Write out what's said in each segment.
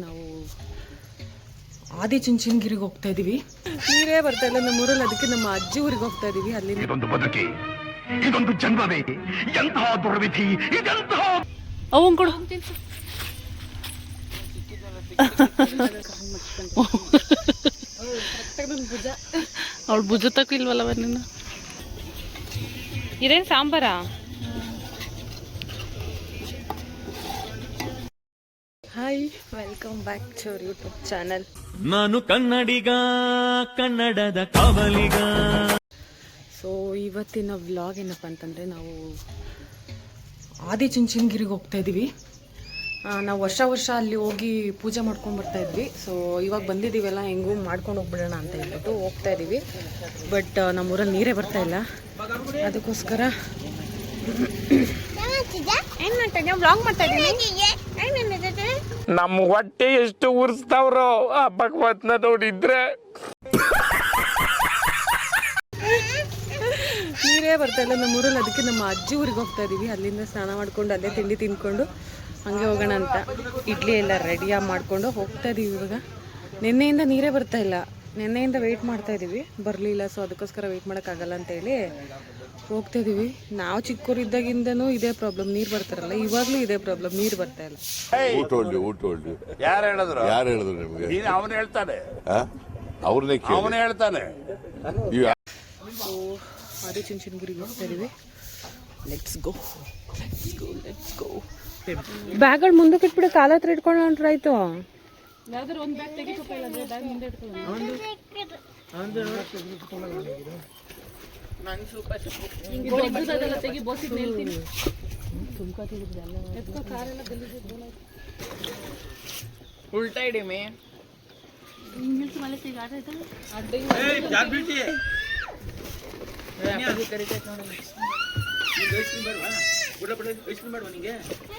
ನಾವು ಆದಿಚುಂಚನಗಿರಿಗೆ ಹೋಗ್ತಾ ಇದೀವಿ. ನೀರೇ ಬರ್ತಾ ಇಲ್ಲ ನಮ್ಮೂರಲ್ಲಿ, ಅದಕ್ಕೆ ನಮ್ಮ ಅಜ್ಜಿ ಊರಿಗೆ ಹೋಗ್ತಾ ಇದೀವಿ. ಅಲ್ಲಿ ಇದೊಂದು ಬದುಕಿ, ಇದೊಂದು ಜನ್ಮವೇ, ಎಂತಹ ದುರ್ವಿಧಿ ಇದೆಂತಹ. ಅವನ್ ಕೊಡು. ಅವಳು ಭುಜ ತಕ್ಕಿಲ್ವಲ್ಲವ ನೀನು. ಇದೇನು ಸಾಂಬಾರ? Hi, welcome back to our YouTube channel. ನಾನು ಕನ್ನಡಿಗ, ಕನ್ನಡದ ಕಾವಲಿಗ. ಸೊ ಇವತ್ತಿನ ವ್ಲಾಗ್ ಏನಪ್ಪ ಅಂತಂದರೆ, ನಾವು ಆದಿಚುಂಚನಗಿರಿಗೆ ಹೋಗ್ತಾ ಇದ್ದೀವಿ. ನಾವು ವರ್ಷ ಅಲ್ಲಿ ಹೋಗಿ ಪೂಜೆ ಮಾಡ್ಕೊಂಡು ಬರ್ತಾ ಇದ್ವಿ. ಸೊ ಇವಾಗ ಬಂದಿದ್ದೀವೆಲ್ಲ, ಹೆಂಗೂ ಮಾಡ್ಕೊಂಡು ಹೋಗ್ಬಿಡೋಣ ಅಂತ ಹೇಳ್ಬಿಟ್ಟು ಹೋಗ್ತಾ ಇದ್ದೀವಿ. ಬಟ್ ನಮ್ಮೂರಲ್ಲಿ ನೀರೇ ಬರ್ತಾ ಇಲ್ಲ, ಅದಕ್ಕೋಸ್ಕರ ವ್ಲಾಗ್ ಮಾಡ್ತಾ ಇದ್ದೀನಿ. ನಮ್ಮ ಹೊಟ್ಟೆ ಎಷ್ಟು ಉರ್ಸ್ತಾವ್ರೋ ಆ ಭಗವತ್ನ ನೋಡಿದ್ರೆ. ನೀರೇ ಬರ್ತಾ ಇಲ್ಲ ನಮ್ಮೂರಲ್ಲಿ, ಅದಕ್ಕೆ ನಮ್ಮ ಅಜ್ಜಿ ಊರಿಗೆ ಹೋಗ್ತಾ ಇದ್ದೀವಿ. ಅಲ್ಲಿಂದ ಸ್ನಾನ ಮಾಡ್ಕೊಂಡು ಅಲ್ಲೇ ತಿಂಡಿ ತಿಂದ್ಕೊಂಡು ಹಂಗೆ ಹೋಗೋಣ ಅಂತ ಇಡ್ಲಿ ಎಲ್ಲ ರೆಡಿಯಾಗಿ ಮಾಡಿಕೊಂಡು ಹೋಗ್ತಾ ಇದ್ದೀವಿ. ಇವಾಗ ನಿನ್ನೆಯಿಂದ ನೀರೇ ಬರ್ತಾ ಇಲ್ಲ, ನಿನ್ನೆಯಿಂದ ವೆಯ್ಟ್ ಮಾಡ್ತಾ ಇದ್ದೀವಿ, ಬರಲಿಲ್ಲ. ಸೊ ಅದಕ್ಕೋಸ್ಕರ ವೆಯ್ಟ್ ಮಾಡೋಕ್ಕಾಗಲ್ಲ ಅಂತೇಳಿ ಹೋಗ್ತಾ ಇದ್ದೀವಿ. ನಾವು ಚಿಕ್ಕವರಿದ್ದಾಗಿಂದನೂ ಇದೇ ಪ್ರಾಬ್ಲಮ್, ನೀರು ಬರ್ತಾರಲ್ಲ, ಇವಾಗಲೂ ಇದೇ ಪ್ರಾಬ್ಲಮ್, ನೀರು ಬರ್ತಾ ಇಲ್ಲ. ಯಾರು ಹೇಳಿದ್ರು ನಿಮಗೆ? ಅವನು ಹೇಳ್ತಾನೆ, ಅವನೇ ಹೇಳ್ತಾನೆ. ಸೊ ಆದಿಚುಂಚನಗಿರಿಗೆ ಹೋಗ್ತಾ ಇದ್ದೀವಿ. Let's go. ಬ್ಯಾಗ್ಗಳು ಮುಂದಕ್ಕೆ ಇಟ್ಬಿಟ್ಟು ಕಾಲ ಹತ್ರ ಇಟ್ಕೊಂಡು ಹೊಂಟ್ರಾಯ್ತು. ಯಾವ್ದಾರು ಒಂದು ಬ್ಯಾಗ್ ತೆಗಿಬೇಕಲ್ಲ, ಬ್ಯಾಗ್ ಮುಂದೆ ಉಲ್ಟಾ ಇಡಿ ಮೇ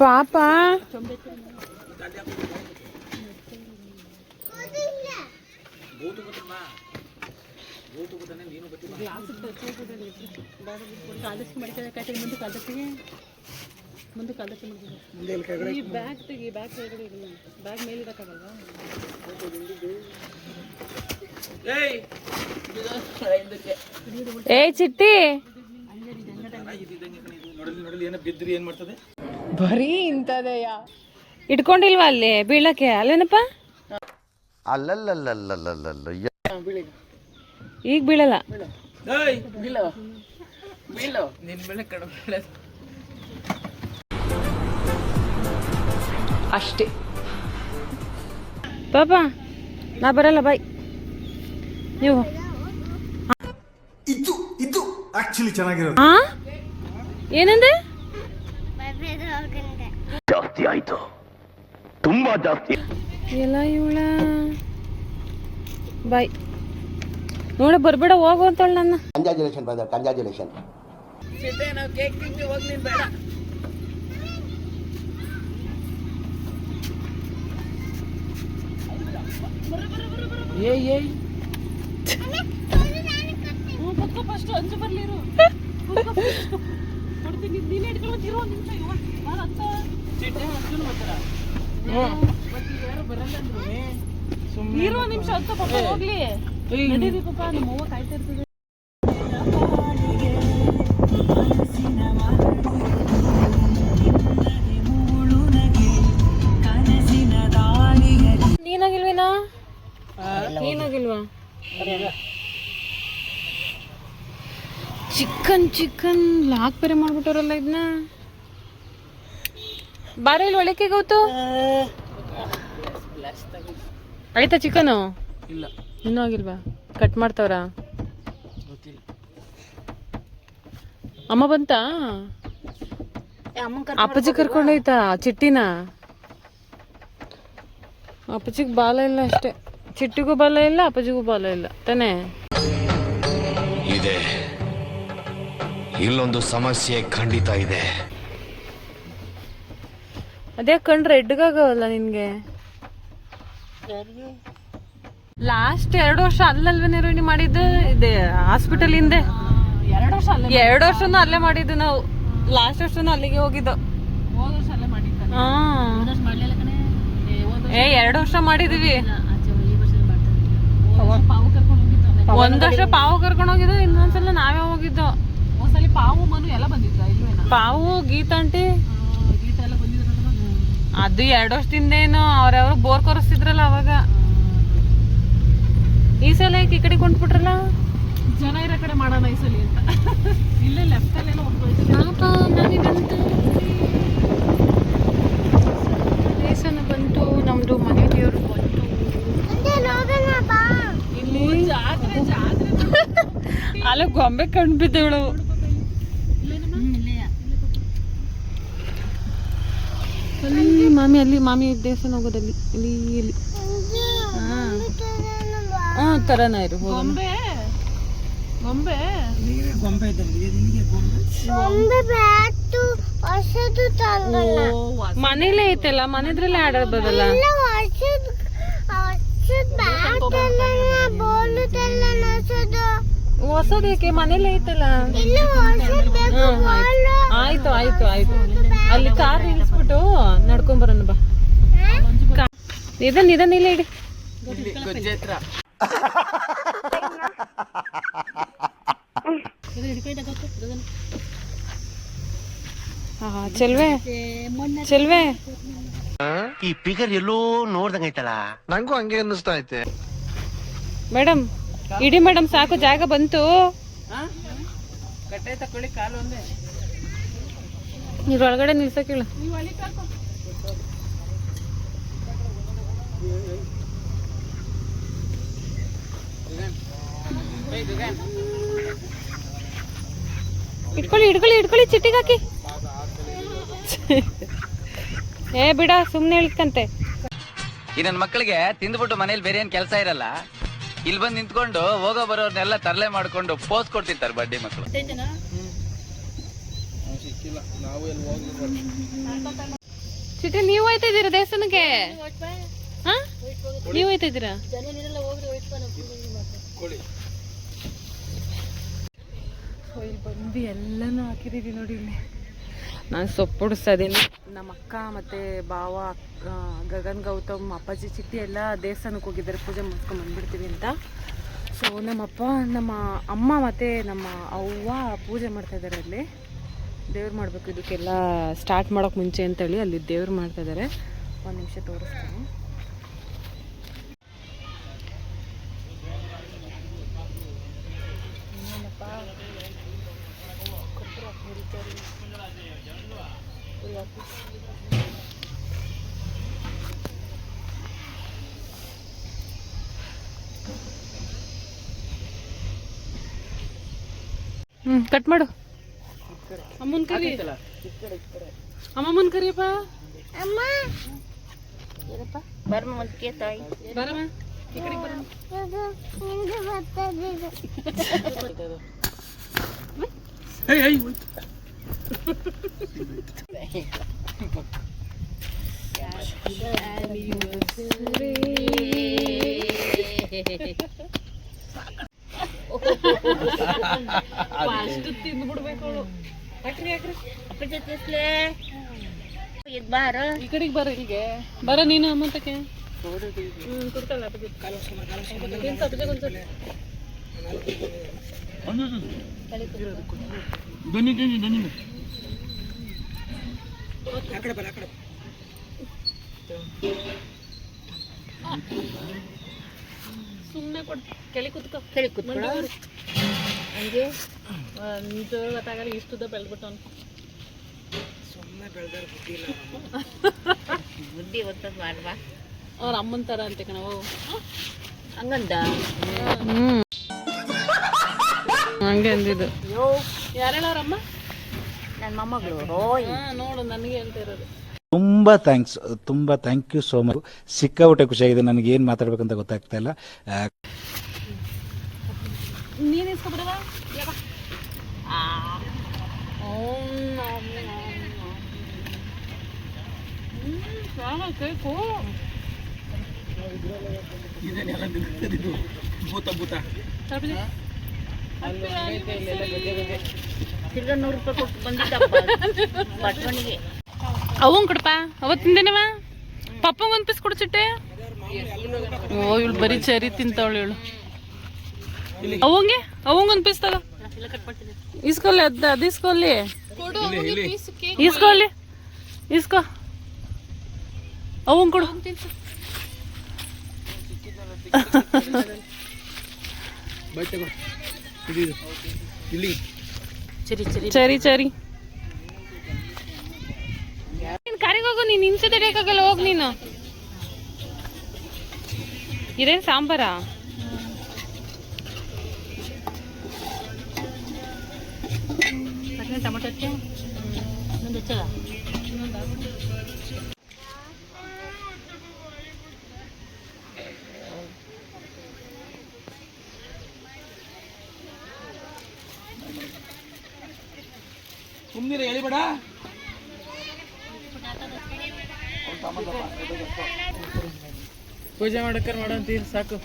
ಪಾಪ. ಏ ಚಿಟ್ಟಿ, ಬರೀ ಇಂಥದೆಯ ಇಟ್ಕೊಂಡಿಲ್ವಾ ಅಲ್ಲಿ ಬೀಳಕ್ಕೆ? ಅಲ್ಲೇನಪ್ಪ, ಈಗ ಬೀಳಲ್ಲ. ಅಷ್ಟೇ ಪಾಪ, ನಾ ಬರಲ್ಲ, ಬಾಯ್. ನೀವು ಇದು ಆಕ್ಚುಲಿ ಚೆನ್ನಾಗಿರೋದು. ಏನಂದೆ? ಜಾಸ್ತಿ ಆಯ್ತು, ತುಂಬಾ ಜಾಸ್ತಿ. ಎಲ್ಲ ಇವಳ ಬಾಯ್ ನೋಡ, ಬರ್ಬೇಡ, ಹೋಗು ಅಂತೇಳ ನನ್ನ. Congratulation brother, congratulation. ನಾವು ಕೇಕ್ ತಿಂತೀವಿ, ಹೋಗಿ ನೀನು ಬೇಡ. ಏಯ್ ಫಸ್ಟ್ ಅಂಜು ಬರ್ಲಿರು ಕೊಡ್ತೀನಿ, ನೀನೇ ಇಟ್ಕೊಳ್ಳೋದಿರೋ ಒಂದು ನಿಮಿಷ. ಯಾರು ಬರಲ್ಲ ಅಂದ್ರು, ಇರೋ ನಿಮಿಷ ಅಂತ ಪಾಪ ಹೋಗ್ಲಿ. ನಡೀರಿ ಪಾಪ, ನಮ್ಮ ಅವ್ವ ಕಾಯ್ತಾ ಇರ್ತದೆ. ನೀನಾಗಿಲ್ವೇನಾ? ನೀನಾಗಿಲ್ವಾ? ಚಿಕನ್ ಲಾಕ್ ಬೇರೆ ಮಾಡ್ಬಿಟ್ಟವ್ರಲ್ಲ ಇದನ್ನ. ಬಾರ ಇಲ್ಲಿ ಒಳಕ್ಕೆ ಗೊತ್ತು ಆಯ್ತಾ ಚಿಕನು? ಇಲ್ಲ, ಇನ್ನೂ ಆಗಿಲ್ವಾ? ಕಟ್ ಮಾಡ್ತಾವ್ರ? ಅಮ್ಮ ಬಂತಾ? ಅಪ್ಪಾಜಿ ಕರ್ಕೊಂಡೋಯ್ತಾ ಚಿಟ್ಟಿನ? ಅಪ್ಪಾಜಿಗೆ ಬಾಲ ಇಲ್ಲ ಅಷ್ಟೇ, ಚಿಟ್ಟಿಗೂ ಬಾಲ ಇಲ್ಲ, ಅಪ್ಪಾಜಿಗೂ ಬಾಲ ಇಲ್ಲ ತಾನೇ. ಇದೆ, ಇಲ್ಲೊಂದು ಸಮಸ್ಯೆ ಖಂಡಿತ ಇದೆ. ಅದೇ ಕಂಡ್ರೆ ರೆಡ್ಗಾಗವಲ್ಲ ನಿನ್ಗೆ. ಲಾಸ್ಟ್ 2 ವರ್ಷ ಅಲ್ಲಲ್ವೇ ನಿರ್ವಹಣೆ ಮಾಡಿದ್ದು ಇದೆ ಹಾಸ್ಪಿಟಲ್ ಹಿಂದೆ. 2 ವರ್ಷನೂ ಅಲ್ಲೇ ಮಾಡಿದ್ದು ನಾವು. ಲಾಸ್ಟ್ ವರ್ಷನೂ ಅಲ್ಲಿಗೆ ಹೋಗಿದ್ದು. ಹಾ ಮಾಡ್ಲಿಲ್ಲ ಕಣೆ. ಏ 2 ವರ್ಷ ಮಾಡಿದೀವಿ. ಈ ವರ್ಷ ಮಾಡ್ತಾರೆ. ಪಾವು ಕರ್ಕೊಂಡು ಹೋಗಿದ್ದು. ಒಂದ್ ವರ್ಷ ಪಾವು ಕರ್ಕೊಂಡು ಹೋಗಿದ್ದು, ಇನ್ನೊಂದ್ಸಲ ನಾವೇ ಹೋಗಿದ್ದು. ಒಂದ್ಸಲಿ ಪಾವು ಮನು ಎಲ್ಲ ಬಂದಿದ್ರ ಇಲ್ವೇನ? ಪಾವು ಗೀತಂಟಿ ಗೀತ ಎಲ್ಲ ಬಂದಿದ್ರಲ್ಲ. ಅದು 2 ವರ್ಷದಿಂದೇನು ಅವ್ರವ್ರು ಬೋರ್ ಕೊರಿಸ್ತಿದ್ರಲ್ಲ ಅವಾಗ. ಈ ಸಲ ಈ ಕಡೆ ಕೊಂಡ್ಬಿಟ್ರಲ್ಲ. ಜನ ಇರೋ ಕಡೆ ಮಾಡೋಣ ಈ ಸಲಿ ಅಂತ. ಇಲ್ಲೇ ಲೆಫ್ಟ್ ಅಲ್ಲೆಲ್ಲ ಹೋಗ್ಬೋದು. ದೇವಸ್ಥಾನ ಬಂತು, ನಮ್ದು ಮನೆ ದೇವ್ರು ಬಂತು. ಇಲ್ಲಿ ಜಾತ್ರೆ ಜಾತ್ರೆ ಅಲ್ಲ ಗೊಂಬೆ ಕಂಡು ಬಿದ್ದವಳು. ಅಲ್ಲಿ ಮಾಮಿ, ಅಲ್ಲಿ ಮಾಮಿ ದೇವಸ್ಥಾನ ಹೋಗೋದಲ್ಲಿ ಇಲ್ಲಿ ಇಲ್ಲಿ. ಹಾ ತರನ ಇರು ಹೋಗೋಣ. ಗೊಂಬೆ ಗೊಂಬೆ ಮನೇಲೇ ಐತಲ್ಲ, ಮನೆದ್ರಲ್ಲೇ ಆಡೋದಲ್ಲ. ಹೊಸದು ಯಾಕೆ, ಮನೇಲೇ ಐತಲ್ಲ. ಆಯ್ತು ಆಯ್ತು ಆಯ್ತು. ಅಲ್ಲಿ ಕಾರ್ ನಿಲ್ಸ್ಬಿಟ್ಟು ನಡ್ಕೊಂಡ್ ಬರೋಣ ಬಾ. ನಿಧಾನ ನಿಧಾನ, ಇಲ್ಲ ಇಡಿ. ಚೆಲ್ವೆ ಚೆಲ್ವೆ, ಈ ಫಿಗರ್ ಎಲ್ಲೋ ನೋಡ್ದಂಗೈತಲ್ಲ. ನಂಗೂ ಹಂಗೆ ಅನ್ನಿಸ್ತಾ ಐತೆ. ಮೇಡಮ್ ಇಡಿ ಮೇಡಮ್, ಸಾಕು ಜಾಗ ಬಂತು. ಇದ್ರೊಳಗಡೆ ನಿಲ್ಸಕ್ಕಿಲ್ಲ. ಇಟ್ಕೊಳ್ಳಿ ಇಟ್ಕೊಳ್ಳಿ ಇಟ್ಕೊಳ್ಳಿ, ಚಿಟ್ಟಿಗಾಕಿ. ಏ ಬಿಡ, ಸುಮ್ನೆ ಹೇಳ್ಕಂತೆ. ಈ ನನ್ನ ಮಕ್ಕಳಿಗೆ ತಿಂದ್ಬಿಟ್ಟು ಮನೇಲಿ ಬೇರೆ ಏನ್ ಕೆಲಸ ಇರಲ್ಲ, ಇಲ್ಲಿ ಬಂದು ನಿಂತ್ಕೊಂಡು ಹೋಗೋ ಬರೋರ್ನೆಲ್ಲ ತರಲೆ ಮಾಡ್ಕೊಂಡು ಪೋಸ್ ಕೊಡ್ತಿರ್ತಾರೆ ಬಡ್ಡಿ ಮಕ್ಕಳು. ಚಿಟ್ಟಿ, ನೀವು ಹೋಯ್ತಾ ಇದ್ದೀರಾ ದೇವಸ್ಥಾನಕ್ಕೆ? ಹಾ, ನೀವು ಹೋಯ್ತಾ ಇದ್ದೀರಾ? ಇಲ್ಲಿ ಬಂದು ಎಲ್ಲನೂ ಹಾಕಿದೀವಿ ನೋಡಿ. ಇಲ್ಲಿ ನಾನು ಸೊಪ್ಪು ಹೊಡಿಸ್ತಾ ಇದ್ದೀನಿ. ನಮ್ಮ ಅಕ್ಕ ಮತ್ತು ಭಾವ, ಗಗನ್, ಗೌತಮ್, ಅಪ್ಪಾಜಿ, ಚಿಟ್ಟಿ ಎಲ್ಲ ದೇವಸ್ಥಾನಕ್ಕೆ ಹೋಗಿದ್ದಾರೆ ಪೂಜೆ ಮುಗಿಸ್ಕೊಂಡು ಬಂದ್ಬಿಡ್ತೀವಿ ಅಂತ. ಸೊ ನಮ್ಮಪ್ಪ, ನಮ್ಮ ಅಮ್ಮ ಮತ್ತು ನಮ್ಮ ಅವ್ವ ಪೂಜೆ ಮಾಡ್ತಾಯಿದ್ದಾರೆ. ಅಲ್ಲಿ ದೇವ್ರು ಮಾಡಬೇಕು, ಇದಕ್ಕೆಲ್ಲ ಸ್ಟಾರ್ಟ್ ಮಾಡೋಕ್ಕೆ ಮುಂಚೆ ಅಂತೇಳಿ ಅಲ್ಲಿ ದೇವ್ರು ಮಾಡ್ತಾಯಿದ್ದಾರೆ. ಒಂದು ನಿಮಿಷ ತೋರಿಸ್ತೀನಿ. ಕಟ್ ಮಾಡು. ಅಮ್ಮನ್ ಕರಿ, ಅಮ್ಮಮ್ಮನ್ ಕರಿಯಪ್ಪ. ಬರಮ್ಮ ಈ ಕಡೆಗೆ ಬರಮ್ಮ. ಅಷ್ಟು ತಿಂದ್ಬಿಡ್ಬೇಕು ಅವಳು. ಹಾಕ್ರಿ ಹಾಕ್ರಿ, ಈ ಕಡೆಗೆ ಬರ, ಇಲ್ಲಿಗೆ ಬರ ನೀನು ಅಮ್ಮಂತಕ್ಕೆ. ಕೊಡ್ತಲ್ಲ ಸುಮ್ಮನೆ ಕೊಡ್, ಕೆಳಿ ಕುತ್ಕೊ, ಕೆಳಿ ಕುತ್ಕೊಳ್ಳೋ. ಹಂಗೆ ಒಂದು ಗೊತ್ತಾಗಲ್ಲ, ಇಷ್ಟುದ ಬೆಳೆದ್ಬಿಟ್ಟವನು. ಸುಮ್ಮನೆ ಬೆಳೆದಾರ ಬುದ್ಧಿ ಇಲ್ಲ, ಬುದ್ಧಿ ಗೊತ್ತದ ಮಾಡ್ವಾ. ಅವ್ರ ಅಮ್ಮನ ಥರ ಅಂತೆ ಕಣವು, ಹಂಗಂದ. ಹಂಗೆ ಅಂದಿದ್ದು. ಯಾರೆಲ್ಲ ಅವ್ರಮ್ಮ? ನನ್ನ ಮೊಮ್ಮಗಳು. ನೋಡು, ನನಗೆ ಅಂತ ಇರೋದು. ತುಂಬ ಥ್ಯಾಂಕ್ಸ್, ತುಂಬ ಥ್ಯಾಂಕ್ ಯು ಸೋ ಮಚ್. ಸಿಕ್ಕಾಪಟ್ಟೆ ಖುಷಿಯಾಗಿದೆ. ನನಗೆ ಏನು ಮಾತಾಡ್ಬೇಕಂತ ಗೊತ್ತಾಗ್ತಾ ಇಲ್ಲ. ನೀನು ಇಸ್ಕೊಬಿಡವ. ಕೇಕು ತಿರ್ಗಾ 100 ರೂಪಾಯಿ ಕೊಟ್ಟು ಬಂದಿದ್ದಪ್ಪ ಬಟ್ವಣಿಗೆ. ಅವನ್ ಕೊಡಪ್ಪ, ಅವತ್ತಿಂದೇನವ ಪಪ್ಪಂಗೊಂದು ಪೀಸ್ ಕೊಡ್ಚಿಟ್ಟೆ. ಓ ಇವಳು ಬರೀ ಚರಿ ತಿಂತಾವಳು ಇವಳು. ಅವಂಗೊಂದು ಪೀಸ್ ತಗೋ. ಇಸ್ಕೊಳ್ಳಿ ಅದು ಇಸ್ಕೊಳ್ಳಿ. ಇಸ್ಕೊ ಅವಂಗ್ ಕೊಡು. ಚರಿ ಚರಿ ನೀನ್ ಕಾರಿಗೆ ಹೋಗು. ನೀನ್ ಹಿಂಸೆ ತಡೆಯಕ್ಕಾಗಲ್ಲ. ಹೋಗ್ ನೀನು. ಇದೇನ್ ಸಾಂಬಾರಾ? ಟೊಮೆಟೊ ಸುಮ್ಮನೆ ಹೇಳಿಬೇಡ. ಪೂಜೆ ಮಾಡಕ್ಕಾರ ಮಾಡಂತೀರಿ ಸಾಕು.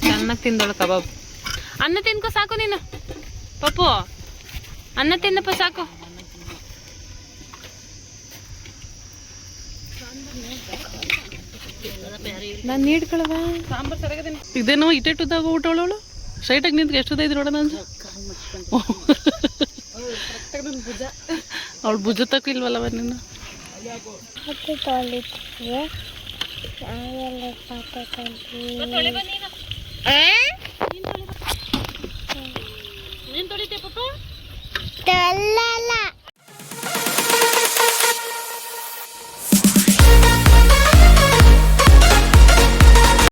ಚೆನ್ನಾಗಿ ತಿಂದೋಳು ಕಬಾಬ್. ಅನ್ನ ತಿನ್ಕೋ ಸಾಕು ನೀನು. ಪಪ್ಪು ಅನ್ನ ತಿನ್ನಪ್ಪ ಸಾಕು. ನಾನು ನೀಡ್ಕೊಳವ ಸಾಂಬಾರು ಸರಿಯಾಗದೇನೆ. ಇದೇನೋ ಇಟ್ಟೆಟ್ಟುದಾಗ ಊಟವಳು ಸ್ಟ್ರೈಟಾಗಿ ನಿಂತ್ಗೆ ಎಷ್ಟೊತ್ತೈದು ನೋಡೋಣ ಅಂತ. ಅವಳು ಭುಜ ತಕ್ಕಿಲ್ವಲ್ಲವ ನೀನು. ನೀನ್ ತೊಳಿತೆ ಪಪ್ಪ.